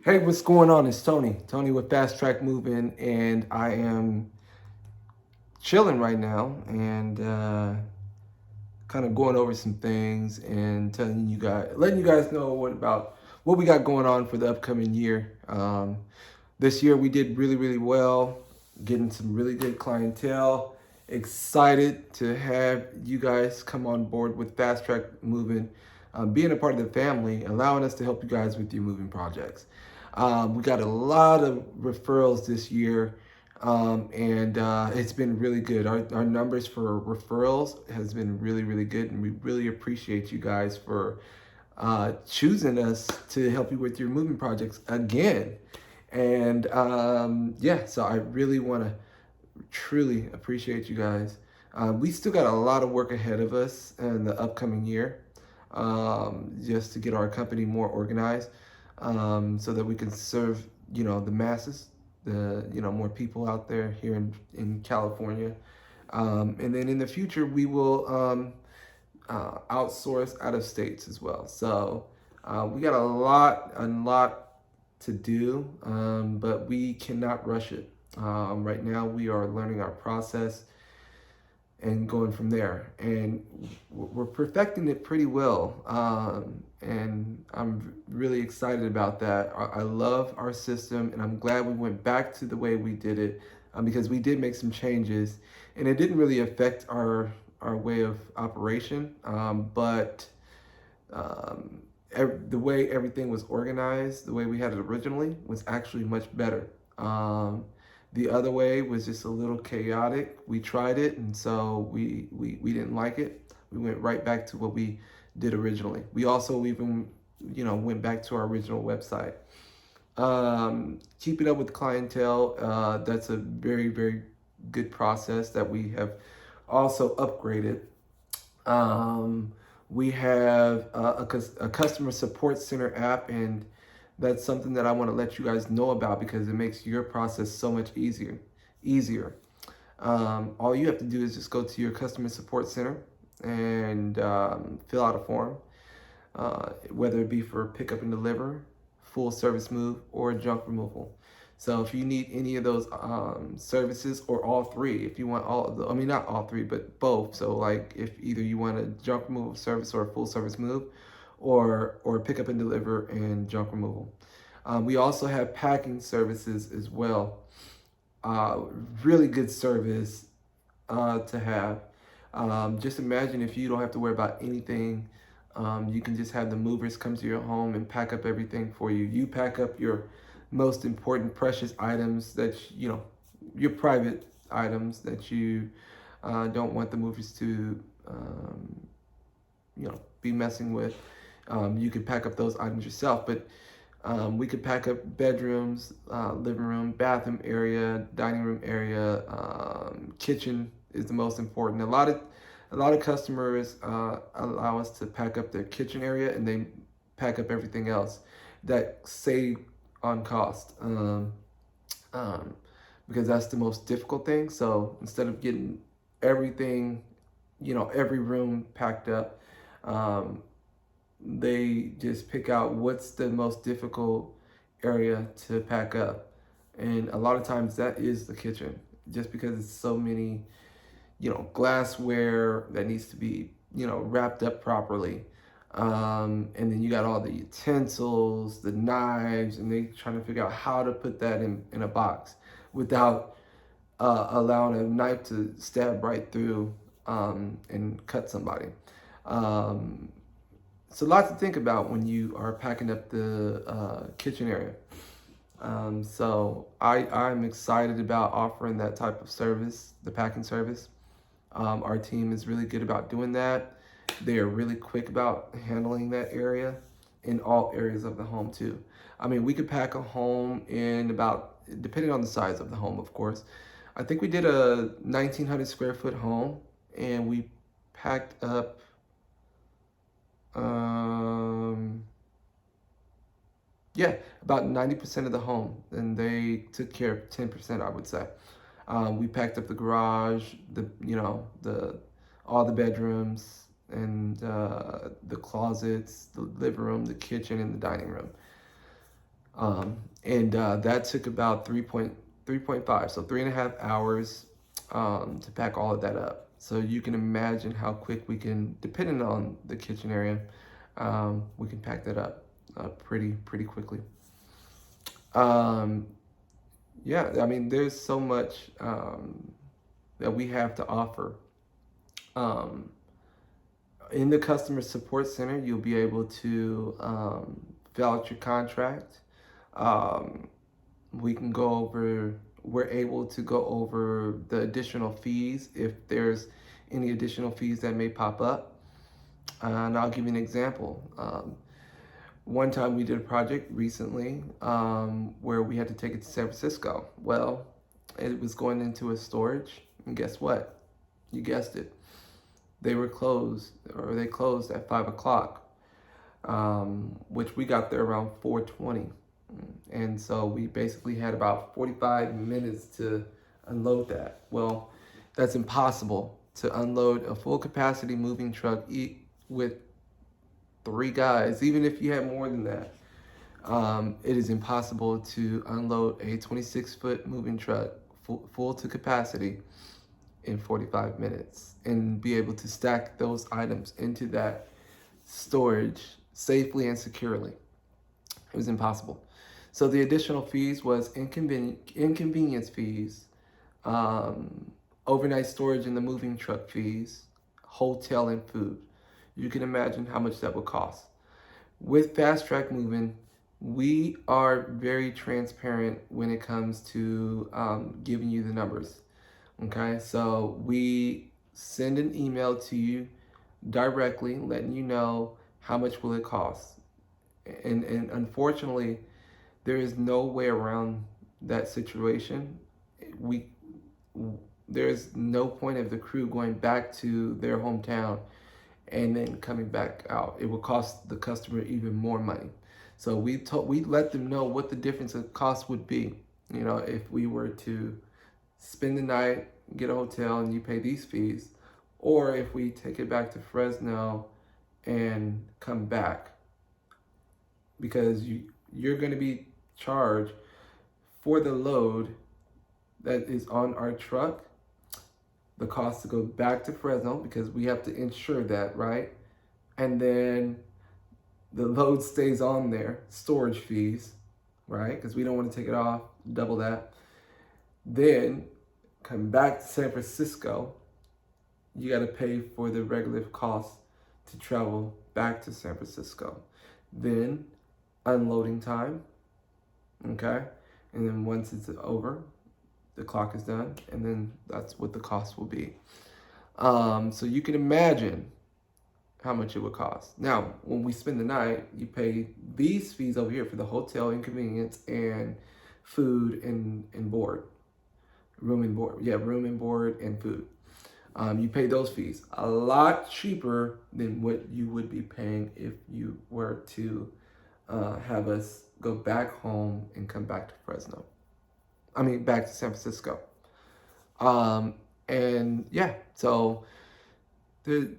Hey, what's going on? It's Tony. Tony with Fast Track Moving, and I am chilling right now and kind of going over some things and letting you guys know what we got going on for the upcoming year. This year we did really, really well, getting some really good clientele. Excited to have you guys come on board with Fast Track Moving, being a part of the family, allowing us to help you guys with your moving projects. We got a lot of referrals this year, and it's been really good. Our numbers for referrals has been really, really good, and we really appreciate you guys for choosing us to help you with your moving projects again. And yeah, so I really want to truly appreciate you guys. We still got a lot of work ahead of us in the upcoming year, just to get our company more organized, so that we can serve, the masses, more people out there here in California. And then in the future, we will outsource out of states as well. So we got a lot to do, but we cannot rush it. Right now, we are learning our process and going from there. And we're perfecting it pretty well. And I'm really excited about that. I love our system, and I'm glad we went back to the way we did it, because we did make some changes, and it didn't really affect our way of operation, but the way everything was organized, the way we had it originally, was actually much better. The other way was just a little chaotic. We tried it, and so we didn't like it. We went right back to what we did originally. We also even, went back to our original website. Keeping up with clientele, that's a very, very good process that we have also upgraded. We have a customer support center app, and that's something that I want to let you guys know about because it makes your process so much easier. All you have to do is just go to your customer support center and fill out a form, whether it be for pickup and deliver, full service move, or junk removal. So if you need any of those services, or all three, if you want all of the, I mean, not all three, but both. So like if either you want a junk removal service or a full service move, or pick up and deliver and junk removal. We also have packing services as well. Really good service to have. Just imagine if you don't have to worry about anything. You can just have the movers come to your home and pack up everything for you. You pack up your most important precious items that, your private items that you don't want the movers to, be messing with. You could pack up those items yourself, but we could pack up bedrooms, living room, bathroom area, dining room area, kitchen is the most important. A lot of customers allow us to pack up their kitchen area, and they pack up everything else. That save on cost, because that's the most difficult thing. So instead of getting everything, every room packed up, they just pick out what's the most difficult area to pack up. And a lot of times that is the kitchen, just because it's so many, glassware that needs to be, wrapped up properly. And then you got all the utensils, the knives, and they trying to figure out how to put that in a box without allowing a knife to stab right through, and cut somebody. So a lot to think about when you are packing up the kitchen area. So I'm excited about offering that type of service, the packing service. Our team is really good about doing that. They are really quick about handling that area in all areas of the home too. I mean, we could pack a home in about, depending on the size of the home, of course. I think we did a 1,900 square foot home, and we packed up, um, yeah, about 90% of the home, and they took care of 10%, I would say. We packed up the garage, the all the bedrooms, and the closets, the living room, the kitchen, and the dining room. That took about 3.5, so 3.5 hours to pack all of that up. So you can imagine how quick we can, depending on the kitchen area, we can pack that up pretty quickly. Yeah, I mean, there's so much that we have to offer. Um, in the customer support center, you'll be able to fill out your contract. Um, we can go over, we're able to go over the additional fees if there's any additional fees that may pop up. And I'll give you an example. One time we did a project recently where we had to take it to San Francisco. Well, it was going into a storage, and guess what? You guessed it. They were closed, or they closed at 5 o'clock, which we got there around 4:20. And so we basically had about 45 minutes to unload that. Well, that's impossible to unload a full capacity moving truck with 3 guys, even if you had more than that. It is impossible to unload a 26-foot moving truck full to capacity in 45 minutes and be able to stack those items into that storage safely and securely. It was impossible. So the additional fees was inconvenience fees, overnight storage in the moving truck fees, hotel and food. You can imagine how much that would cost. With Fast Track Moving, we are very transparent when it comes to giving you the numbers. Okay, so we send an email to you directly, letting you know how much will it cost. And unfortunately, there is no way around that situation. We There's no point of the crew going back to their hometown and then coming back out. It will cost the customer even more money. So we let them know what the difference of cost would be. You know, if we were to spend the night, get a hotel, and you pay these fees, or if we take it back to Fresno and come back, because you're going to be charged for the load that is on our truck, the cost to go back to Fresno, because we have to insure that, right? And then the load stays on there, storage fees, right? Because we don't want to take it off, double that. Then come back to San Francisco, you got to pay for the regular cost to travel back to San Francisco. Then unloading time, okay? And then once it's over, the clock is done, and then that's what the cost will be. So you can imagine how much it would cost. Now, when we spend the night, you pay these fees over here for the hotel inconvenience and food and board. Room and board. Yeah, room and board and food. You pay those fees a lot cheaper than what you would be paying if you were to have us go back home and come back to Fresno. I mean, back to San Francisco. And yeah, so the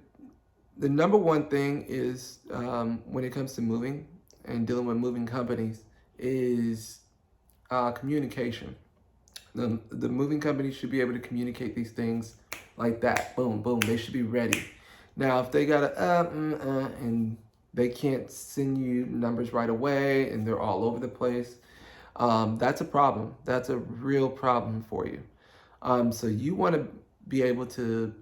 number one thing is when it comes to moving and dealing with moving companies is communication. The moving company should be able to communicate these things like that. Boom, boom. They should be ready. Now, if they got and they can't send you numbers right away and they're all over the place, that's a problem. That's a real problem for you. So you want to be able to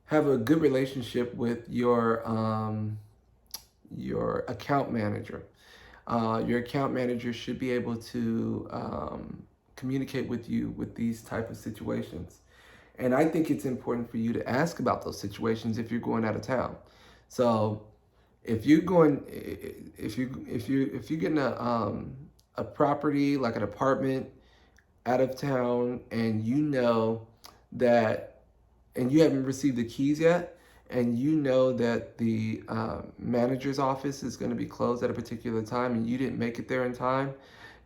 have a good relationship with your account manager. Your account manager should be able to communicate with you with these type of situations. And I think it's important for you to ask about those situations if you're going out of town. So if you're getting a property like an apartment out of town, and you know that, and you haven't received the keys yet, and you know that the manager's office is going to be closed at a particular time, and you didn't make it there in time,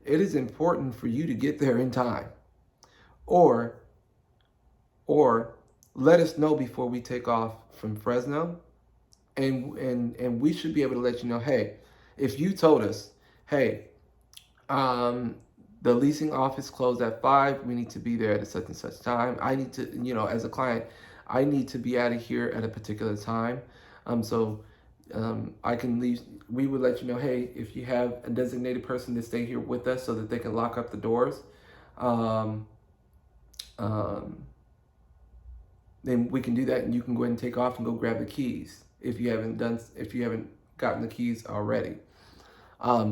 it is important for you to get there in time. Or let us know before we take off from Fresno, and we should be able to let you know, hey, if you told us, hey, Um, the leasing office closed at 5. We need to be there at a such and such time. I need to, as a client, I need to be out of here at a particular time. So I can leave. We would let you know, hey, if you have a designated person to stay here with us so that they can lock up the doors, um, um, then we can do that, and you can go ahead and take off and go grab the keys if you haven't gotten the keys already.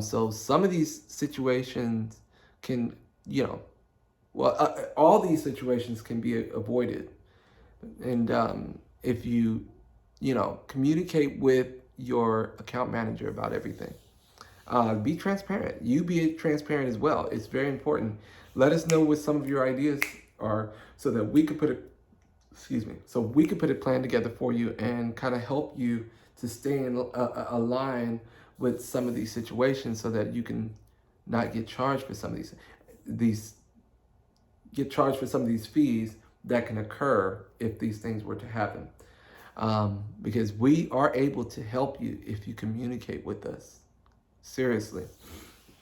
So some of these situations can, you know, all these situations can be avoided. And if you, communicate with your account manager about everything. Be transparent. You be transparent as well. It's very important. Let us know what some of your ideas are so that we could so we could put a plan together for you and kind of help you to stay in a line with some of these situations so that you can not get charged for some of these get charged for some of these fees that can occur if these things were to happen. Because we are able to help you if you communicate with us. Seriously.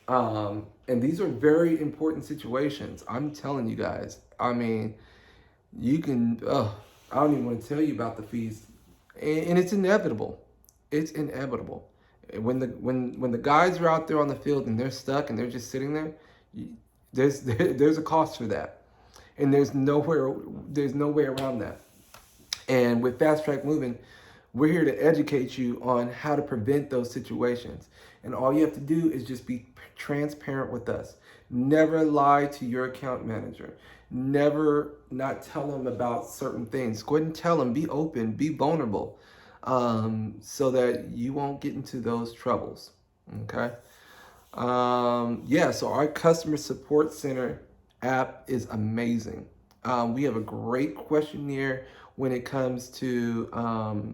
And these are very important situations. I'm telling you guys. I mean, you can, I don't even want to tell you about the fees. And it's inevitable. It's inevitable. When the guys are out there on the field and they're stuck and they're just sitting there, there's a cost for that. And there's no way around that. And with Fast Track Moving, we're here to educate you on how to prevent those situations. And all you have to do is just be transparent with us. Never lie to your account manager. Never not tell them about certain things. Go ahead and tell them. Be open. Be vulnerable, so that you won't get into those troubles. Okay. So our customer support center app is amazing. We have a great questionnaire when it comes to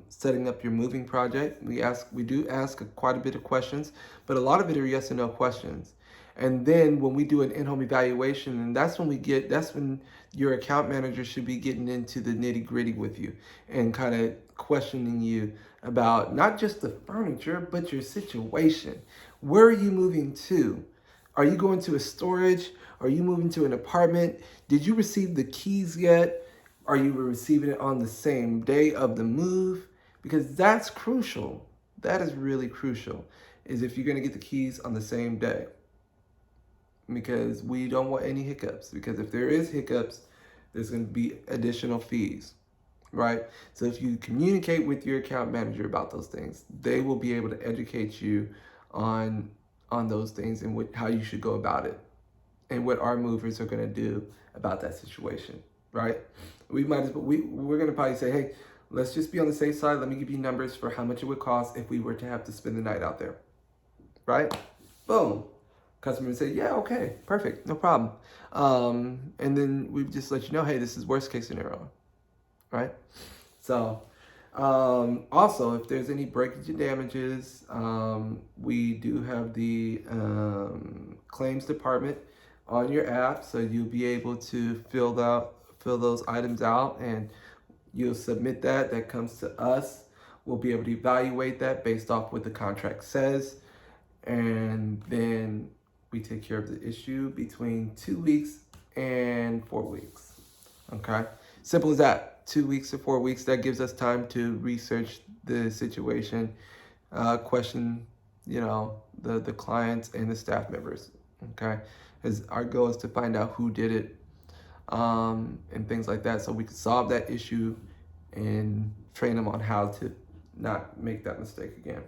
setting up your moving project. We do ask quite a bit of questions, but a lot of it are yes and no questions. And then when we do an in-home evaluation, and that's when your account manager should be getting into the nitty-gritty with you and kind of questioning you about not just the furniture, but your situation. Where are you moving to? Are you going to a storage? Are you moving to an apartment? Did you receive the keys yet? Are you receiving it on the same day of the move? Because that's crucial. That is really crucial, is if you're going to get the keys on the same day. Because we don't want any hiccups. Because if there is hiccups, there's going to be additional fees, right? So if you communicate with your account manager about those things, they will be able to educate you on those things and how you should go about it, and what our movers are going to do about that situation, right? We're going to probably say, hey, let's just be on the safe side. Let me give you numbers for how much it would cost if we were to have to spend the night out there, right? Boom. Customer would say, yeah, okay, perfect, no problem. And then we just let you know, hey, this is worst case scenario, right? So also, if there's any breakage and damages, we do have the claims department on your app, so you'll be able to fill those items out, and you'll submit that. That comes to us. We'll be able to evaluate that based off what the contract says, and then we take care of the issue between 2 weeks and 4 weeks. Okay, simple as that. 2 weeks to 4 weeks. That gives us time to research the situation, question, the clients and the staff members. Okay, as our goal is to find out who did it, and things like that, so we can solve that issue and train them on how to not make that mistake again.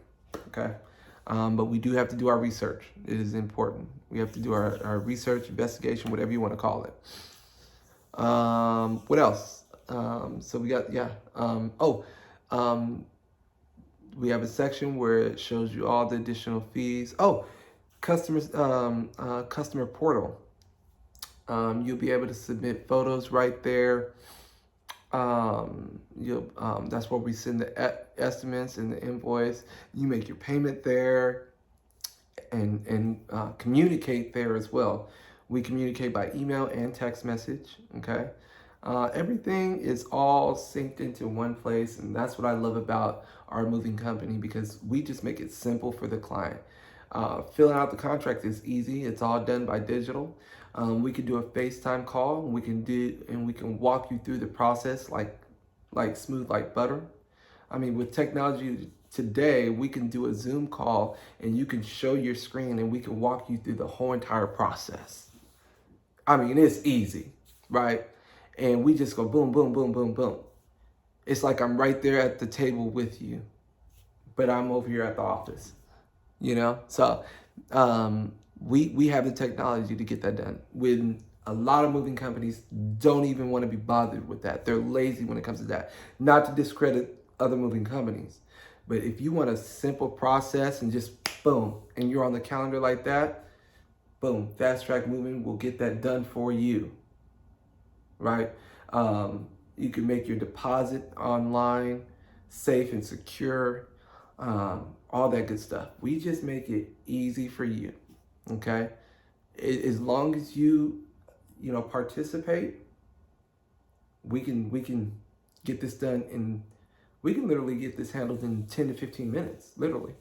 Okay. But we do have to do our research. It is important. We have to do our research, investigation, whatever you want to call it. What else? So we got, we have a section where it shows you all the additional fees. Customer portal. You'll be able to submit photos right there. That's where we send the estimates and the invoice. You make your payment there, and communicate there as well. We communicate by email and text message. Okay, everything is all synced into one place, and that's what I love about our moving company, because we just make it simple for the client. Filling out the contract is easy. It's all done by digital. We can do a FaceTime call, and we can walk you through the process like smooth like butter. I mean, with technology today, we can do a Zoom call and you can show your screen and we can walk you through the whole entire process. I mean, it's easy, right? And we just go boom, boom, boom, boom, boom. It's like I'm right there at the table with you, but I'm over here at the office, you know? So we have the technology to get that done. When a lot of moving companies don't even want to be bothered with that. They're lazy when it comes to that. Not to discredit other moving companies, but if you want a simple process and just boom, and you're on the calendar like that, boom, Fast Track Moving will get that done for you, right? You can make your deposit online, safe and secure, all that good stuff. We just make it easy for you, okay? As long as you participate, we can get this done we can literally get this handled in 10 to 15 minutes, literally.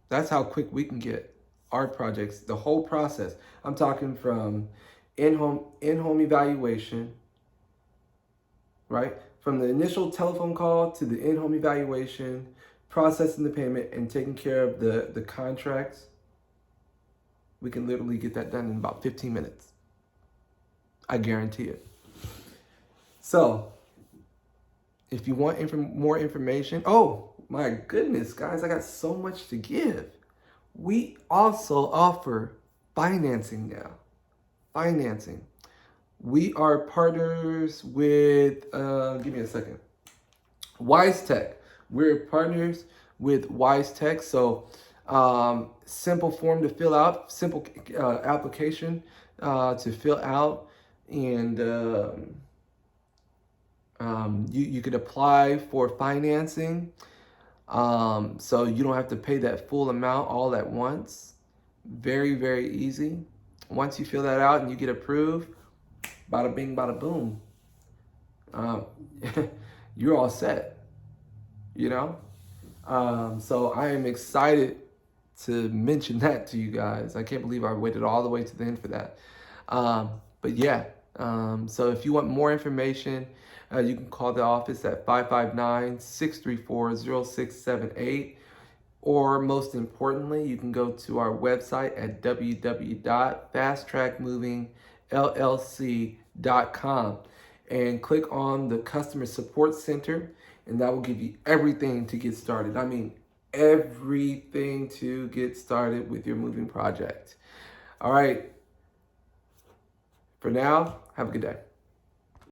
That's how quick we can get our projects, the whole process. I'm talking from in-home evaluation, right? From the initial telephone call to the in-home evaluation, processing the payment and taking care of the contracts. We can literally get that done in about 15 minutes. I guarantee it. So, if you want more information, oh my goodness, guys, I got so much to give. We also offer financing now. Financing. We are partners with, give me a second, Wise Tech. We're partners with Wise Tech. So, simple form to fill out, simple application to fill out, and you could apply for financing, so you don't have to pay that full amount all at once. Very, very easy. Once you fill that out and you get approved, bada bing, bada boom, you're all set, you know? So I am excited to mention that to you guys. I can't believe I waited all the way to the end for that. But yeah, so if you want more information, you can call the office at 559-634-0678. Or most importantly, you can go to our website at www.fasttrackmovingllc.com and click on the customer support center, and that will give you everything to get started. I mean, everything to get started with your moving project. All right. For now, have a good day.